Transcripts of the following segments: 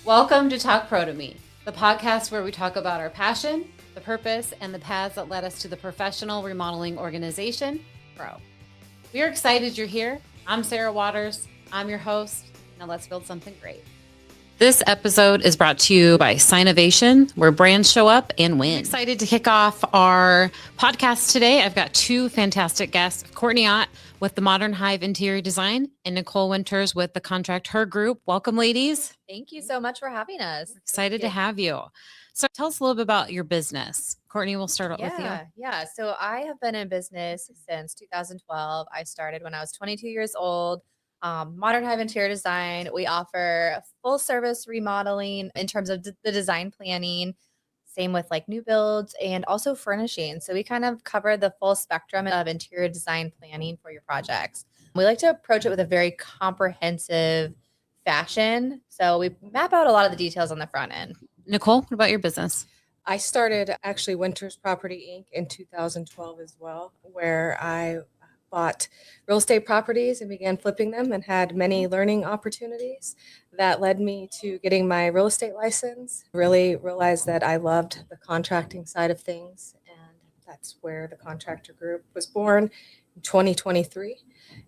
Welcome to Talk Pro to Me, the podcast where we talk about our passion, the purpose, and the paths that led us to the professional remodeling organization, PRO. We are excited you're here. I'm Sarah Waters. I'm your host. Now let's build something great. This episode is brought to you by Signovation, where brands show up and win. I'm excited to kick off our podcast today. I've got two fantastic guests, Courtney Otte with the Modern Hive Interior Design and Nicole Winters with the Contracther Group. Welcome, ladies. Thank you so much for having us. Excited to have you. So tell us a little bit about your business. Courtney, we'll start with you. Yeah. So I have been in business since 2012. I started when I was 22 years old. Modern Hive Interior Design. We offer full service remodeling in terms of the design planning. Same with like new builds and also furnishing. So we kind of cover the full spectrum of interior design planning for your projects. We like to approach it with a very comprehensive fashion. So we map out a lot of the details on the front end. Nicole, what about your business? I started actually Winters Property Inc. in 2012 as well, where I bought real estate properties and began flipping them and had many learning opportunities that led me to getting my real estate license. Really realized that I loved the contracting side of things, and that's where the Contracther Group was born in 2023.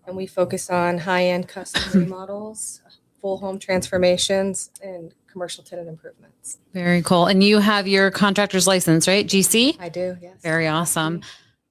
And we focus on high-end custom remodels, full home transformations, and commercial tenant improvements. Very cool. And you have your contractor's license, right? GC? I do, yes. Very awesome.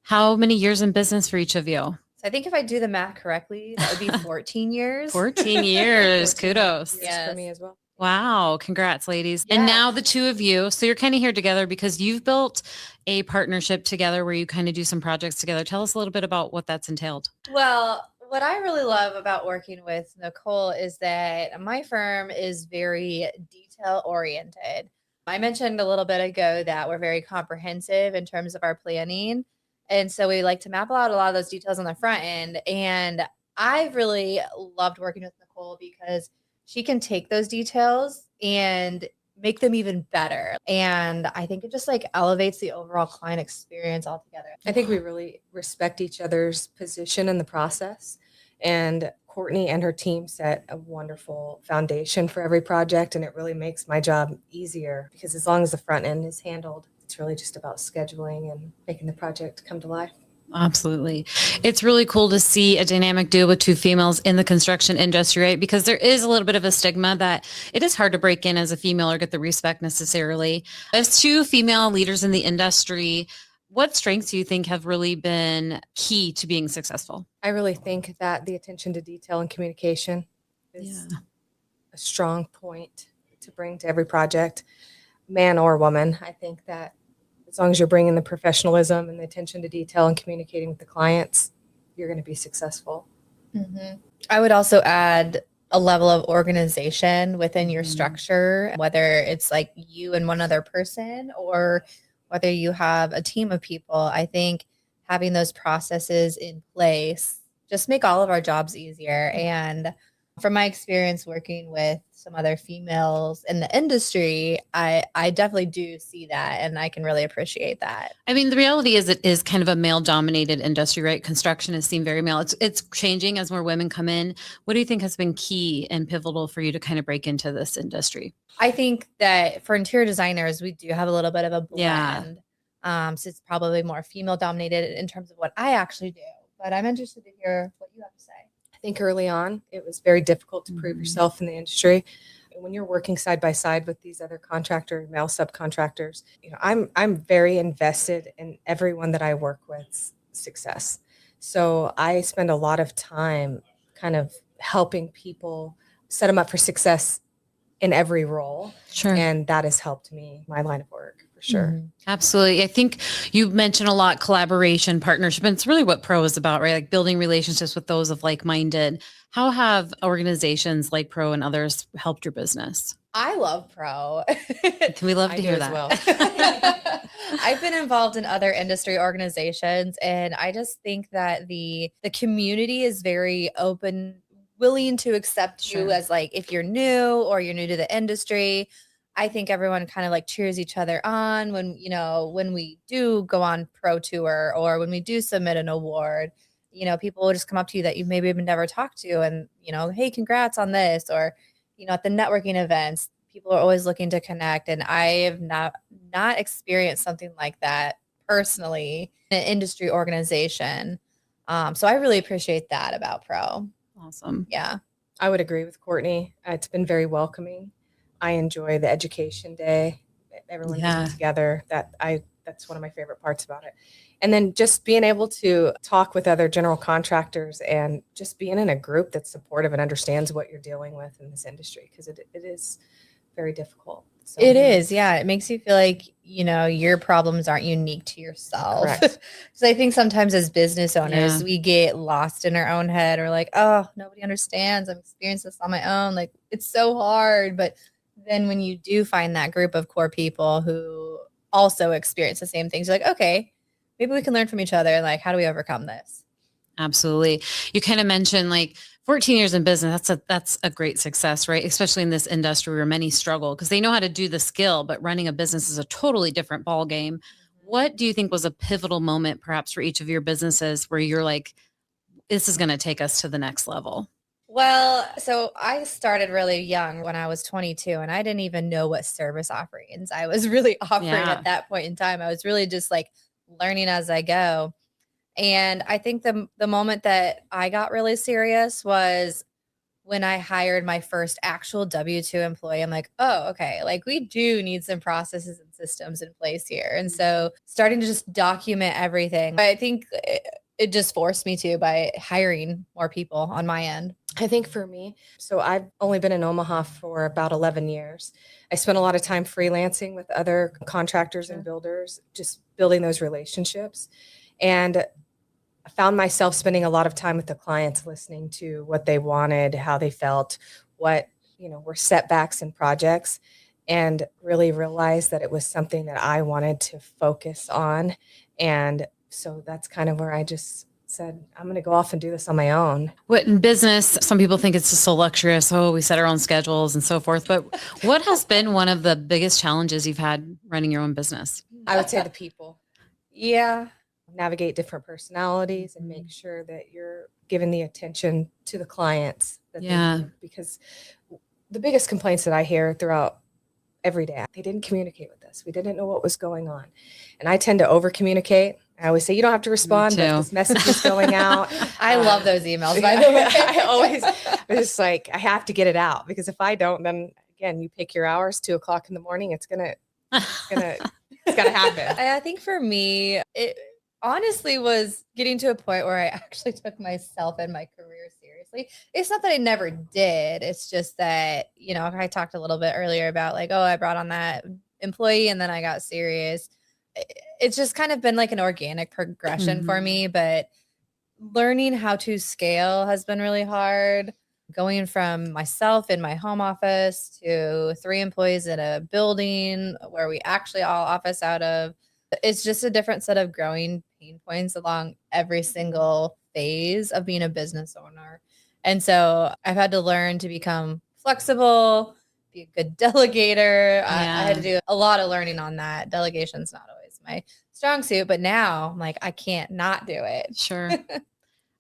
How many years in business for each of you? So I think if I do the math correctly, that would be 14 years. 14 years. Kudos. Yes, for me as well. Wow. Congrats, ladies. Yeah. And now the two of you, so you're kind of here together because you've built a partnership together where you kind of do some projects together. Tell us a little bit about what that's entailed. Well, what I really love about working with Nicole is that my firm is very detail oriented. I mentioned a little bit ago that we're very comprehensive in terms of our planning. And so we like to map out a lot of those details on the front end. And I've really loved working with Nicole because she can take those details and make them even better. And I think it just like elevates the overall client experience altogether. I think we really respect each other's position in the process. And Courtney and her team set a wonderful foundation for every project. And it really makes my job easier because as long as the front end is handled, it's really just about scheduling and making the project come to life. Absolutely. It's really cool to see a dynamic duo with two females in the construction industry, right? Because there is a little bit of a stigma that it is hard to break in as a female or get the respect necessarily. As two female leaders in the industry, what strengths do you think have really been key to being successful? I really think that the attention to detail and communication is a strong point to bring to every project, man or woman. I think that as long as you're bringing the professionalism and the attention to detail and communicating with the clients, you're going to be successful. Mm-hmm. I would also add a level of organization within your structure, whether it's like you and one other person or whether you have a team of people. I think having those processes in place just make all of our jobs easier. And from my experience working with some other females in the industry, I definitely do see that, and I can really appreciate that. I mean, the reality is it is kind of a male-dominated industry, right? Construction has seen very male. It's changing as more women come in. What do you think has been key and pivotal for you to kind of break into this industry? I think that for interior designers, we do have a little bit of a blend. So it's probably more female-dominated in terms of what I actually do. But I'm interested to hear what you have to say. I think early on, it was very difficult to prove yourself in the industry. When you're working side by side with these other contractors, male subcontractors, I'm very invested in everyone that I work with's success. So I spend a lot of time kind of helping people set them up for success in every role. Sure. And that has helped me, my line of work. Sure. Mm-hmm. Absolutely. I think you mentioned a lot collaboration, partnership, and it's really what PRO is about, right? Like building relationships with those of like-minded. How have organizations like PRO and others helped your business? I love PRO. We love to hear that. Well. I've been involved in other industry organizations, and I just think that the community is very open, willing to accept you as like if you're new or you're new to the industry. I think everyone kind of like cheers each other on when, when we do go on pro tour or when we do submit an award, people will just come up to you that you've maybe never talked to and, hey, congrats on this. Or, at the networking events, People are always looking to connect, and I have not experienced something like that personally in an industry organization. So I really appreciate that about Pro. Awesome. Yeah. I would agree with Courtney. It's been very welcoming. I enjoy the education day, everyone being together. That's one of my favorite parts about it. And then just being able to talk with other general contractors and just being in a group that's supportive and understands what you're dealing with in this industry, because it is very difficult. So, it is. Yeah. It makes you feel like, your problems aren't unique to yourself. Correct. So I think sometimes as business owners, we get lost in our own head. Or like, oh, nobody understands. I'm experiencing this on my own. Like, it's so hard. But then when you do find that group of core people who also experience the same things, you're like, okay, maybe we can learn from each other. Like, how do we overcome this? Absolutely. You kind of mentioned like 14 years in business. That's a great success, right? Especially in this industry where many struggle because they know how to do the skill, but running a business is a totally different ball game. What do you think was a pivotal moment perhaps for each of your businesses where you're like, this is going to take us to the next level? Well, so I started really young when I was 22, and I didn't even know what service offerings I was really offering at that point in time. I was really just like learning as I go. And I think the moment that I got really serious was when I hired my first actual W-2 employee. I'm like, oh, okay, like we do need some processes and systems in place here. And so starting to just document everything. I think it just forced me to by hiring more people on my end. I think for me, so I've only been in Omaha for about 11 years. I spent a lot of time freelancing with other contractors and builders, just building those relationships. And I found myself spending a lot of time with the clients, listening to what they wanted, how they felt, what, were setbacks in projects, and really realized that it was something that I wanted to focus on. And so that's kind of where I just said, I'm going to go off and do this on my own. What in business, some people think it's just so luxurious. Oh, we set our own schedules and so forth. But what has been one of the biggest challenges you've had running your own business? I would say the people. Yeah. Navigate different personalities and make sure that you're giving the attention to the clients. Because the biggest complaints that I hear throughout every day, they didn't communicate with us. We didn't know what was going on. And I tend to over communicate. I always say, you don't have to respond, but this message is going out. I love those emails, by the way. I just like, I have to get it out, because if I don't, then again, you pick your hours, 2:00 in the morning, it's gotta happen. I think for me, it honestly was getting to a point where I actually took myself and my career seriously. It's not that I never did. It's just that, I talked a little bit earlier about like, oh, I brought on that employee and then I got serious. It's just kind of been like an organic progression for me, but learning how to scale has been really hard. Going from myself in my home office to 3 employees in a building where we actually all office out of. It's just a different set of growing pain points along every single phase of being a business owner. And so I've had to learn to become flexible, be a good delegator. I had to do a lot of learning on that. Delegation's not always my strong suit, but now I'm like, I can't not do it. Sure.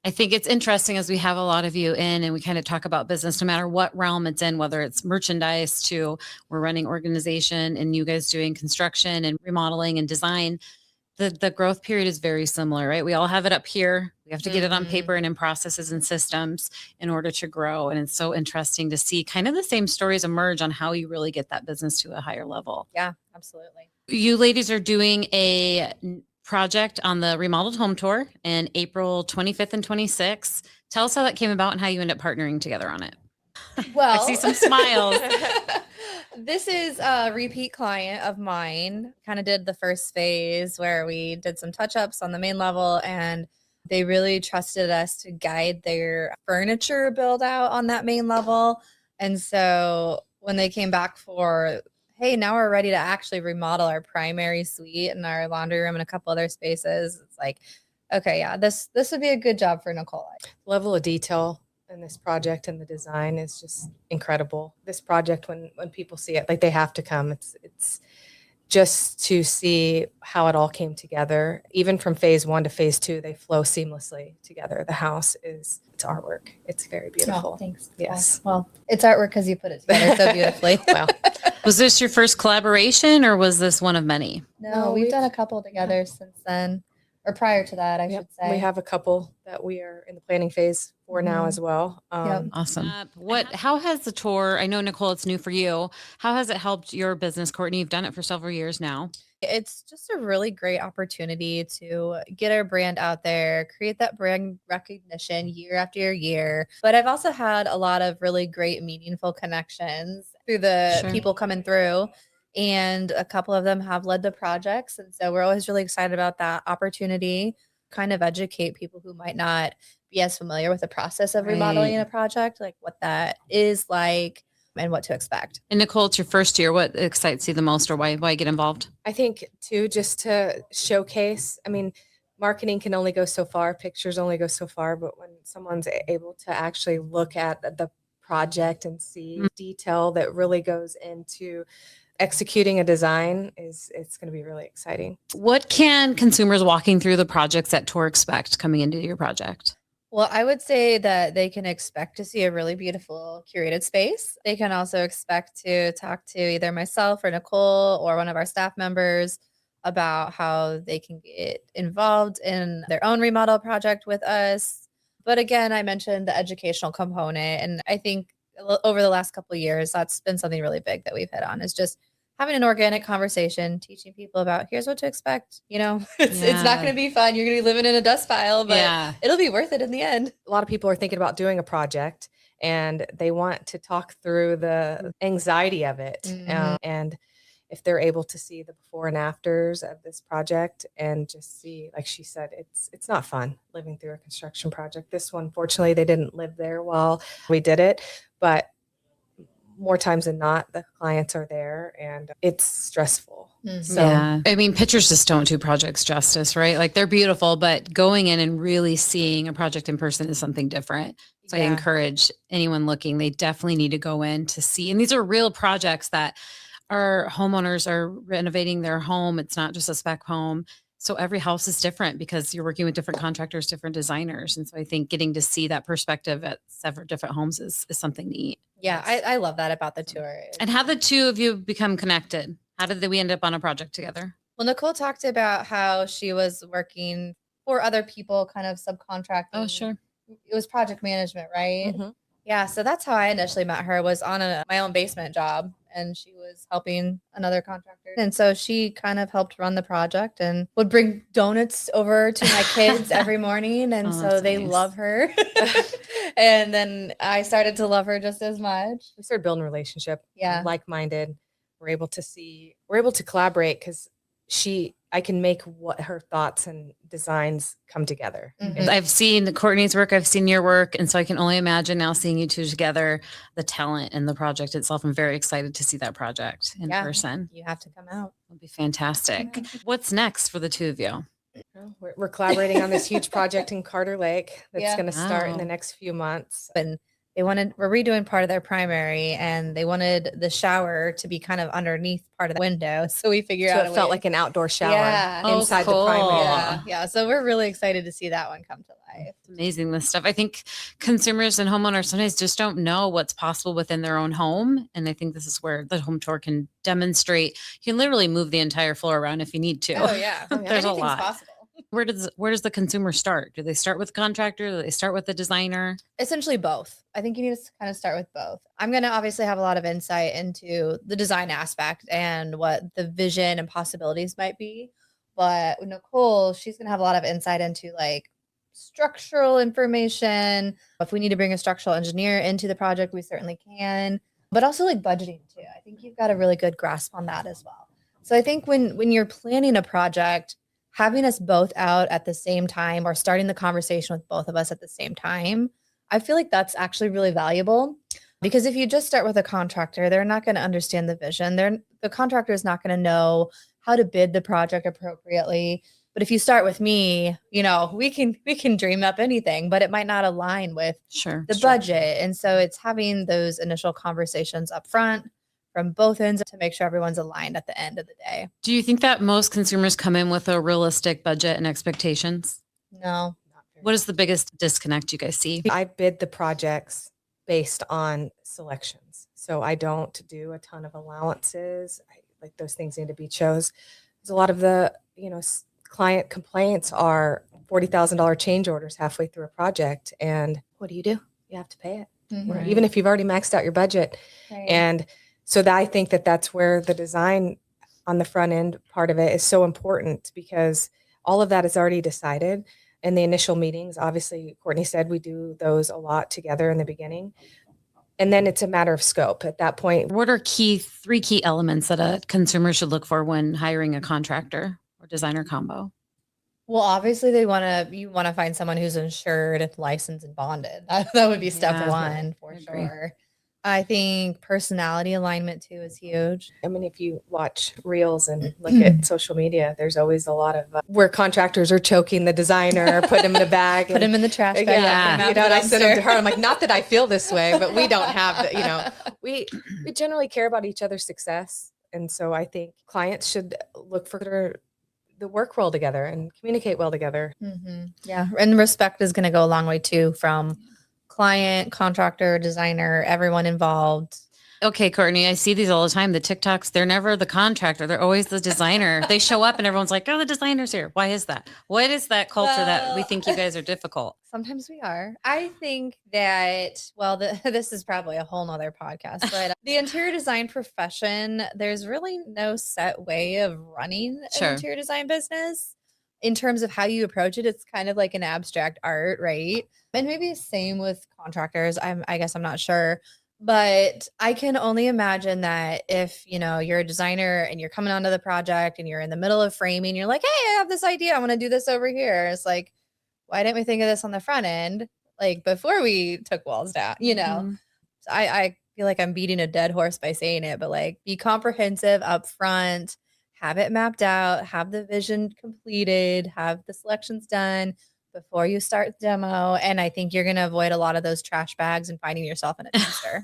I think it's interesting as we have a lot of you in and we kind of talk about business, no matter what realm it's in, whether it's merchandise to we're running organization and you guys doing construction and remodeling and design, the growth period is very similar, right? We all have it up here. We have to get it on paper and in processes and systems in order to grow. And it's so interesting to see kind of the same stories emerge on how you really get that business to a higher level. Yeah, absolutely. You ladies are doing a project on the Remodeled Home Tour in April 25th and 26th. Tell us how that came about and how you end up partnering together on it. Well, I see some smiles. This is a repeat client of mine. Kind of did the first phase where we did some touch-ups on the main level, and they really trusted us to guide their furniture build out on that main level. And so when they came back for, hey, now we're ready to actually remodel our primary suite and our laundry room and a couple other spaces, it's like, okay, yeah, this would be a good job for Nicole. Level of detail in this project and the design is just incredible. This project, when people see it, like they have to come. It's just to see how it all came together. Even from phase 1 to phase 2, they flow seamlessly together. The house it's artwork. It's very beautiful. Oh, thanks. Yes. Well, it's artwork because you put it together so beautifully. Well, Was this your first collaboration or was this one of many? No, we've done a couple together since then, or prior to that, I should say. We have a couple that we are in the planning phase for now as well. Awesome. How has the tour, I know, Nicole, it's new for you. How has it helped your business? Courtney, you've done it for several years now. It's just a really great opportunity to get our brand out there, create that brand recognition year after year. But I've also had a lot of really great, meaningful connections through the people coming through. And a couple of them have led to projects. And so we're always really excited about that opportunity, kind of educate people who might not be as familiar with the process of remodeling a project, like what that is like and what to expect. And Nicole, it's your first year. What excites you the most, or why get involved? I think too, just to showcase, I mean, marketing can only go so far, pictures only go so far, but when someone's able to actually look at the project and see detail that really goes into executing a design, it's going to be really exciting. What can consumers walking through the projects at tour expect coming into your project? Well, I would say that they can expect to see a really beautiful curated space. They can also expect to talk to either myself or Nicole or one of our staff members about how they can get involved in their own remodel project with us. But again, I mentioned the educational component. And I think over the last couple of years, that's been something really big that we've hit on, is just having an organic conversation, teaching people about here's what to expect. You know, it's not going to be fun. You're going to be living in a dust pile, but it'll be worth it in the end. A lot of people are thinking about doing a project and they want to talk through the anxiety of it. And if they're able to see the before and afters of this project and just see, like she said, it's not fun living through a construction project. This one, fortunately, they didn't live there while we did it, but more times than not, the clients are there and it's stressful. So, I mean, pictures just don't do projects justice, right? Like they're beautiful, but going in and really seeing a project in person is something different. So I encourage anyone looking, they definitely need to go in to see. And these are real projects that our homeowners are renovating their home. It's not just a spec home. So every house is different because you're working with different contractors, different designers. And so I think getting to see that perspective at several different homes is something neat. Yeah, I love that about the tour. And how the two of you become connected? How did we end up on a project together? Well, Nicole talked about how she was working for other people, kind of subcontracting. Oh, sure. It was project management, right? Yeah, so that's how I initially met her, was on my own basement job, and she was helping another contractor. And so she kind of helped run the project and would bring donuts over to my kids every morning. And so they love her. And then I started to love her just as much. We started building a relationship. Yeah. Like-minded. We're able to collaborate because I can make what her thoughts and designs come together. I've seen Courtney's work, I've seen your work. And so I can only imagine now seeing you two together, the talent and the project itself. I'm very excited to see that project in person. You have to come out. It'll be fantastic. What's next for the two of you? We're collaborating on this huge project in Carter Lake that's going to start in the next few months. And we're redoing part of their primary, and they wanted the shower to be kind of underneath part of the window. So we figured out it felt like an outdoor shower inside the primary. Yeah. So we're really excited to see that one come to life. It's amazing, this stuff. I think consumers and homeowners sometimes just don't know what's possible within their own home. And I think this is where the home tour can demonstrate. You can literally move the entire floor around if you need to. Oh yeah. There's a lot. Possible. Where does the consumer start? Do they start with the contractor? Do they start with the designer? Essentially both. I think you need to kind of start with both. I'm going to obviously have a lot of insight into the design aspect and what the vision and possibilities might be. But with Nicole, she's going to have a lot of insight into like structural information. If we need to bring a structural engineer into the project, we certainly can. But also like budgeting too. I think you've got a really good grasp on that as well. So I think when you're planning a project, having us both out at the same time or starting the conversation with both of us at the same time, I feel like that's actually really valuable, because if you just start with a contractor, they're not going to understand the vision. The contractor is not going to know how to bid the project appropriately. But if you start with me, we can dream up anything, but it might not align with the budget. And so it's having those initial conversations up front from both ends to make sure everyone's aligned at the end of the day. Do you think that most consumers come in with a realistic budget and expectations? No. What is the biggest disconnect you guys see? I bid the projects based on selections. So I don't do a ton of allowances. Like those things need to be chose. There's a lot of the, client complaints are $40,000 change orders halfway through a project. And what do? You have to pay it. Mhm. Even if you've already maxed out your budget. Right. And so I think that's where the design on the front end part of it is so important, because all of that is already decided in the initial meetings. Obviously, Courtney said we do those a lot together in the beginning. And then it's a matter of scope at that point. What are three key elements that a consumer should look for when hiring a contractor or designer combo? Well, obviously you want to find someone who's insured, licensed, and bonded. That would be step Yeah, one for I agree. sure. I think personality alignment too is huge. I mean, if you watch reels and look at social media, there's always a lot of where contractors are choking the designer, putting him in a bag. Put him in the trash bag. Yeah. put him out You know, the and I send them dumpster. to her. I'm like, not that I feel this way, but we don't have the, we generally care about each other's success. And so I think clients should look for the work well together and communicate well together. Mm-hmm. Yeah. And respect is going to go a long way too, from client, contractor, designer, everyone involved. Okay, Courtney, I see these all the time. The TikToks, they're never the contractor. They're always the designer. They show up and everyone's like, oh, the designer's here. Why is that? What is that culture that we think you guys are difficult? Sometimes we are. I think that, this is probably a whole nother podcast, but the interior design profession, there's really no set way of running Sure. an interior design business. In terms of how you approach it, it's kind of like an abstract art, right? And maybe same with contractors. I guess I'm not sure. But I can only imagine that if, you're a designer and you're coming onto the project and you're in the middle of framing, you're like, hey, I have this idea. I want to do this over here. It's like, why didn't we think of this on the front end? Like before we took walls down, Mhm. So I feel like I'm beating a dead horse by saying it, but like be comprehensive up front, have it mapped out, have the vision completed, have the selections done before you start the demo. And I think you're going to avoid a lot of those trash bags and finding yourself in a dumpster.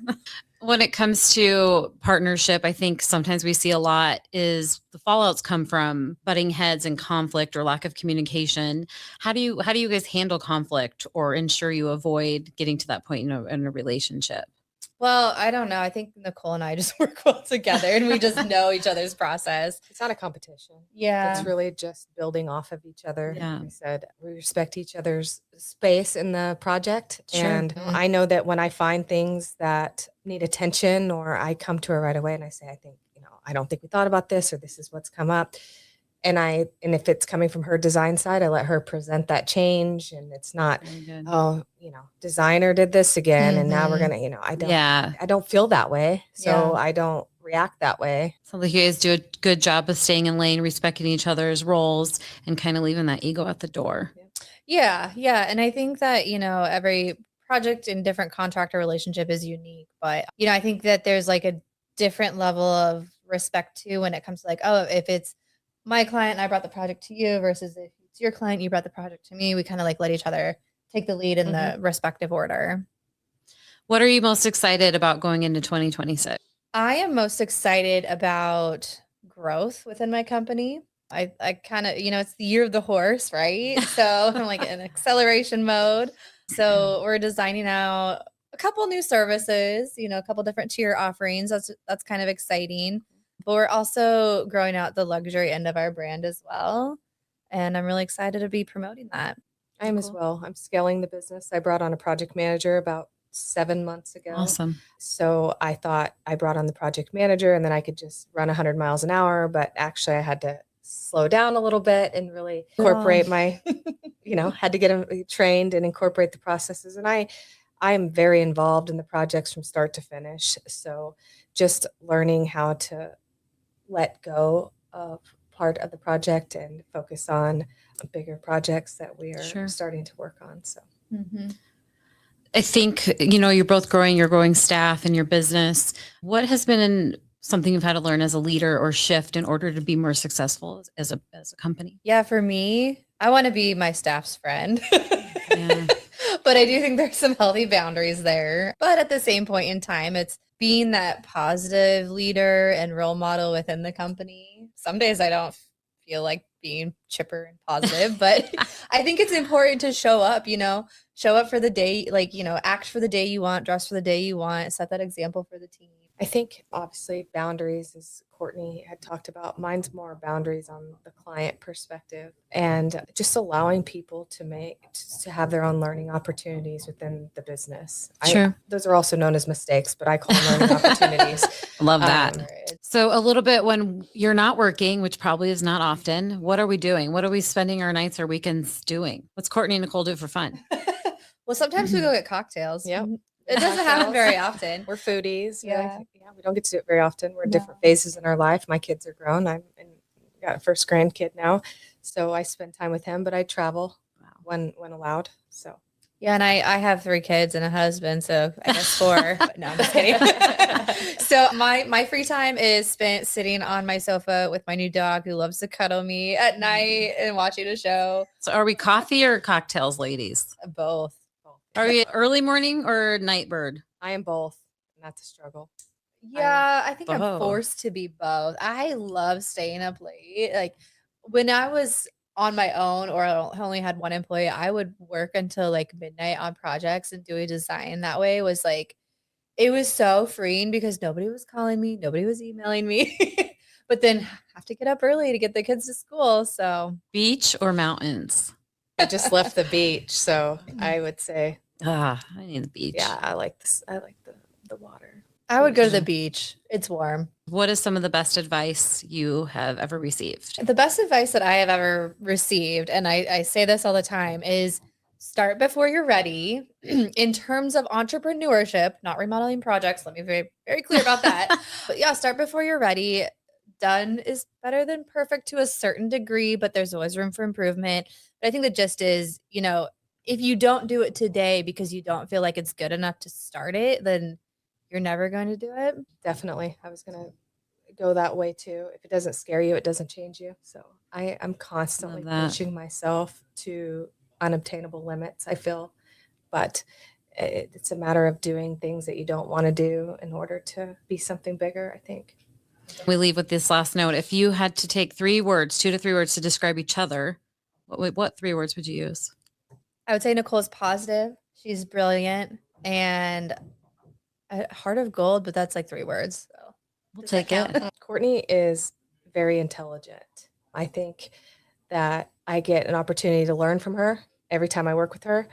When it comes to partnership, I think sometimes we see a lot is the fallouts come from butting heads and conflict or lack of communication. How do you guys handle conflict or ensure you avoid getting to that point in a relationship? Well, I don't know. I think Nicole and I just work well together and we just know each other's process. It's not a competition. Yeah. It's really just building off of each other. Yeah. Like I said, we respect each other's space in the project. Sure. And I know that when I find things that need attention, or I come to her right away and I say, I don't think we thought about this, or this is what's come up. And if it's coming from her design side, I let her present that change, and it's not, designer did this again, and now we're going to, I don't feel that way. So I don't react that way. Sounds like you guys do a good job of staying in lane, respecting each other's roles, and kind of leaving that ego at the door. Yeah. Yeah. And I think that, every project and different contractor relationship is unique, but, I think that there's like a different level of respect too when it comes to like, oh, if it's my client and I brought the project to you versus if it's your client, you brought the project to me, we kind of like let each other take the lead in the respective order. What are you most excited about going into 2026? I am most excited about growth within my company. I kind of, it's the year of the horse, right? So I'm like in acceleration mode. So we're designing out a couple new services, a couple different tier offerings. That's kind of exciting. But we're also growing out the luxury end of our brand as well. And I'm really excited to be promoting that. I am as well. I'm scaling the business. I brought on a project manager about 7 months ago. Awesome. So I thought I brought on the project manager and then I could just run 100 miles an hour. But actually I had to slow down a little bit and really incorporate my, had to get them trained and incorporate the processes. And I am very involved in the projects from start to finish. So just learning how to let go of part of the project and focus on bigger projects that we are starting to work on. So I think, you're both growing, you're growing staff and your business. What has been something you've had to learn as a leader or shift in order to be more successful as a company? Yeah, for me, I want to be my staff's friend. Yeah. But I do think there's some healthy boundaries there. But at the same point in time, it's being that positive leader and role model within the company. Some days I don't feel like being chipper and positive, but I think it's important to show up for the day, act for the day you want, dress for the day you want, set that example for the team. I think obviously boundaries, as Courtney had talked about, mine's more boundaries on the client perspective and just allowing people to have their own learning opportunities within the business. Sure. Those are also known as mistakes, but I call them learning opportunities. Love that. Right. So a little bit when you're not working, which probably is not often, what are we doing? What are we spending our nights or weekends doing? What's Courtney and Nicole do for fun? Well, sometimes we go get cocktails. Yep. It doesn't happen very often. We're foodies. Yeah. We don't get to do it very often. We're in No. different phases in our life. My kids are grown. Got a first grandkid now, so I spend time with him. But I travel when allowed. So Yeah, and I have 3 kids and a husband, so I guess 4. But no, I'm just kidding. So my free time is spent sitting on my sofa with my new dog who loves to cuddle me at night and watching a show. So are we coffee or cocktails, ladies? Both. Are we early morning or night bird? I am both, and that's a struggle. Yeah, I think I'm both. forced to be both. I love staying up late. Like when I was on my own or I only had one employee, I would work until like midnight on projects and do a design. That way was like, it was so freeing because nobody was calling me, nobody was emailing me, but then have to get up early to get the kids to school. So Beach or mountains? I just left the beach, so I would say, I need the beach. yeah, I like this. I like the water. I would go to the beach. It's warm. What is some of the best advice you have ever received? The best advice that I have ever received, and I say this all the time, is start before you're ready. In terms of entrepreneurship, not remodeling projects, let me be very, very clear about that. But yeah, start before you're ready. Done is better than perfect to a certain degree, but there's always room for improvement. But I think the gist is, if you don't do it today because you don't feel like it's good enough to start it, then you're never going to do it. Definitely. I was going to go that way too. If it doesn't scare you, it doesn't change you. So I'm constantly Love that. pushing myself to unobtainable limits, I feel. But it's a matter of doing things that you don't want to do in order to be something bigger, I think. We leave with this last note. If you had to take 3 words, 2 to 3 words to describe each other, what 3 words would you use? I would say Nicole's positive. She's brilliant and a heart of gold, but that's like 3 words. So We'll does that take it. count? Courtney is very intelligent. I think that I get an opportunity to learn from her every time I work with her.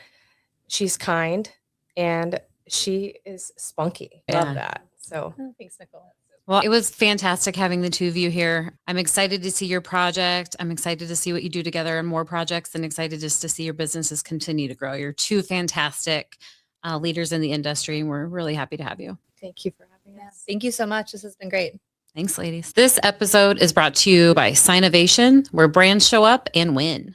She's kind and she is spunky. Yeah. Love that. So Oh, thanks, Nicole. Well, it was fantastic having the 2 of you here. I'm excited to see your project. I'm excited to see what you do together and more projects, and excited just to see your businesses continue to grow. You're 2 fantastic leaders in the industry, and we're really happy to have you. thank you for having Yeah. us. Thank you so much. This has been great. Thanks, ladies. This episode is brought to you by Signovation, where brands show up and win.